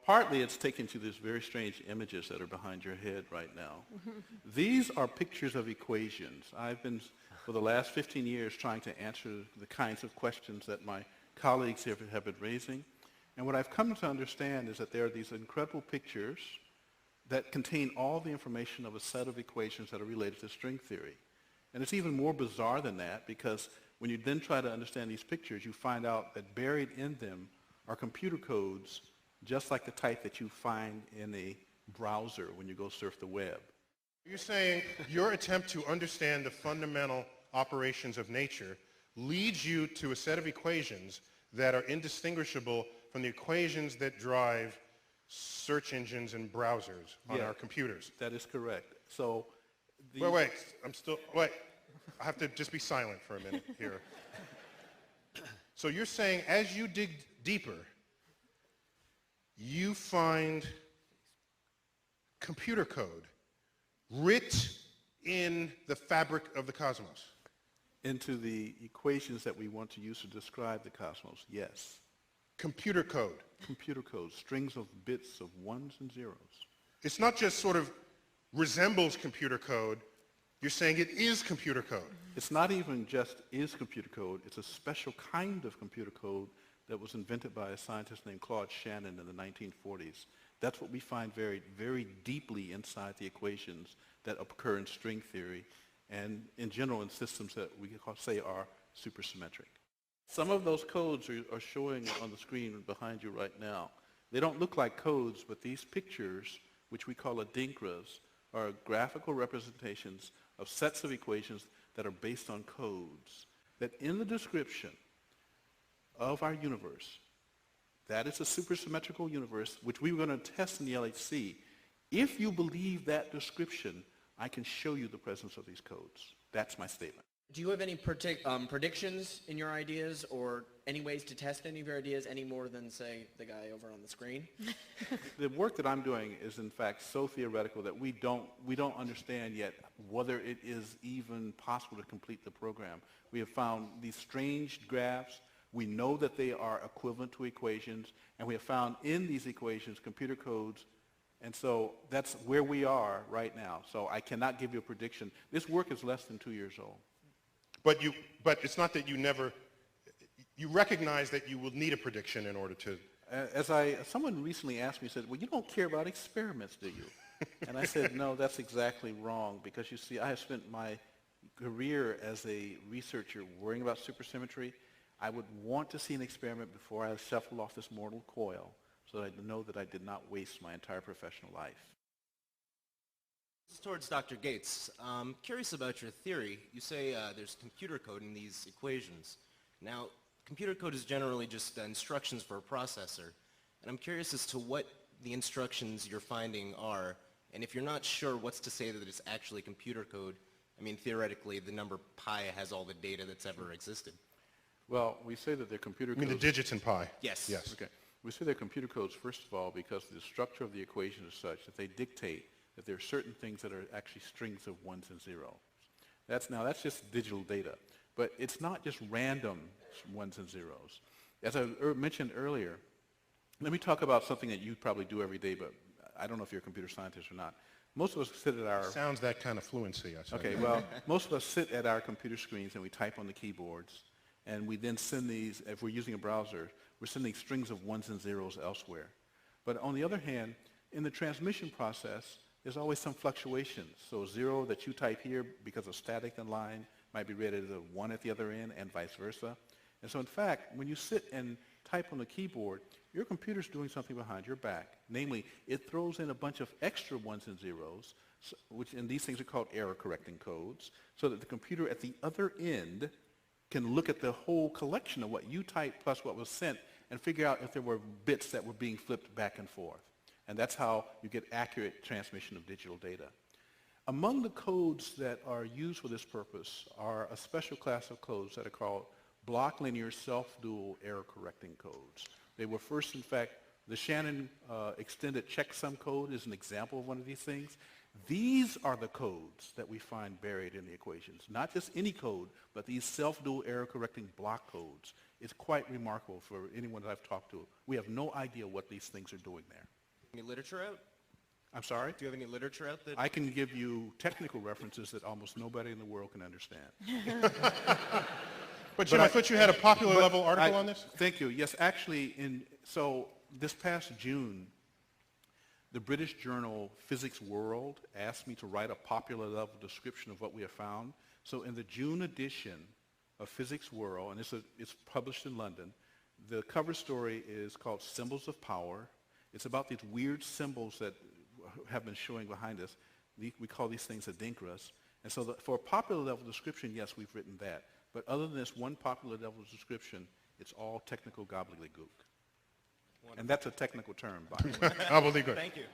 partly it's taken to these very strange images that are behind your head right now. These are pictures of equations. I've been, for the last 15 years, trying to answer the kinds of questions that my colleagues here have been raising. And what I've come to understand is that there are these incredible pictures that contain all the information of a set of equations that are related to string theory. And it's even more bizarre than that, because when you then try to understand these pictures, you find out that buried in them are computer codes just like the type that you find in a browser when you go surf the web. You're saying your attempt to understand the fundamental operations of nature leads you to a set of equations that are indistinguishable from the equations that drive search engines and browsers on our computers. That is correct. So wait, I have to just be silent for a minute here. So you're saying as you dig deeper, you find computer code writ in the fabric of the cosmos. Into the equations that we want to use to describe the cosmos, yes. Computer code. Computer code, strings of bits of ones and zeros. It's not just sort of resembles computer code. You're saying it is computer code. It's not even just is computer code. It's a special kind of computer code that was invented by a scientist named Claude Shannon in the 1940s. That's what we find very, very deeply inside the equations that occur in string theory and in general in systems that we say are supersymmetric. Some of those codes are showing on the screen behind you right now. They don't look like codes, but these pictures, which we call adinkras, are graphical representations of sets of equations that are based on codes. That in the description of our universe, that is a supersymmetrical universe, which we were going to test in the LHC. If you believe that description, I can show you the presence of these codes. That's my statement. Do you have any predictions in your ideas, or any ways to test any of your ideas any more than, say, the guy over on the screen? The work that I'm doing is, in fact, so theoretical that we don't understand yet whether it is even possible to complete the program. We have found these strange graphs. We know that they are equivalent to equations, and we have found in these equations computer codes. And so that's where we are right now. So I cannot give you a prediction. This work is less than 2 years old. But it's not that you recognize that you will need a prediction in order to. Someone recently asked me, said, well, you don't care about experiments, do you? And I said, no, that's exactly wrong, because you see, I have spent my career as a researcher worrying about supersymmetry. I would want to see an experiment before I shuffle off this mortal coil, so that I know that I did not waste my entire professional life. This is towards Dr. Gates. I'm curious about your theory. You say there's computer code in these equations. Now, computer code is generally just instructions for a processor. And I'm curious as to what the instructions you're finding are. And if you're not sure what's to say that it's actually computer code, I mean, theoretically, the number pi has all the data that's ever existed. Well, we say that they're computer codes. You mean the digits in pi? Yes. Yes. Okay. We say they're computer codes, first of all, because the structure of the equation is such that they dictate that there are certain things that are actually strings of ones and zeros. That's just digital data. But it's not just random ones and zeros. As I mentioned earlier, let me talk about something that you probably do every day, but I don't know if you're a computer scientist or not. Most of us sit at our... Sounds that kind of fluency, I said. Okay, well, most of us sit at our computer screens and we type on the keyboards, and we then send these, if we're using a browser, we're sending strings of ones and zeros elsewhere. But on the other hand, in the transmission process, there's always some fluctuations. So a zero that you type here because of static in line might be read as a 1 at the other end, and vice versa. And so in fact, when you sit and type on the keyboard, your computer's doing something behind your back. Namely, it throws in a bunch of extra ones and zeros, and these things are called error correcting codes, so that the computer at the other end can look at the whole collection of what you typed plus what was sent and figure out if there were bits that were being flipped back and forth. And that's how you get accurate transmission of digital data. Among the codes that are used for this purpose are a special class of codes that are called block linear self-dual error correcting codes. They were first, in fact, the Shannon extended checksum code is an example of one of these things. These are the codes that we find buried in the equations. Not just any code, but these self-dual error-correcting block codes. It's quite remarkable for anyone that I've talked to. We have no idea what these things are doing there. Any literature out? I'm sorry? Do you have any literature out that... I can give you technical references that almost nobody in the world can understand. But Jim, I thought you had a popular level article on this? Thank you. Yes, actually, so this past June, the British journal Physics World asked me to write a popular level description of what we have found. So in the June edition of Physics World, and it's published in London, the cover story is called Symbols of Power. It's about these weird symbols that have been showing behind us. We call these things adinkras. And so for a popular level description, yes, we've written that. But other than this one popular level description, it's all technical gobbledygook. And that's a technical term, by the way. Gobbledygook. Thank you.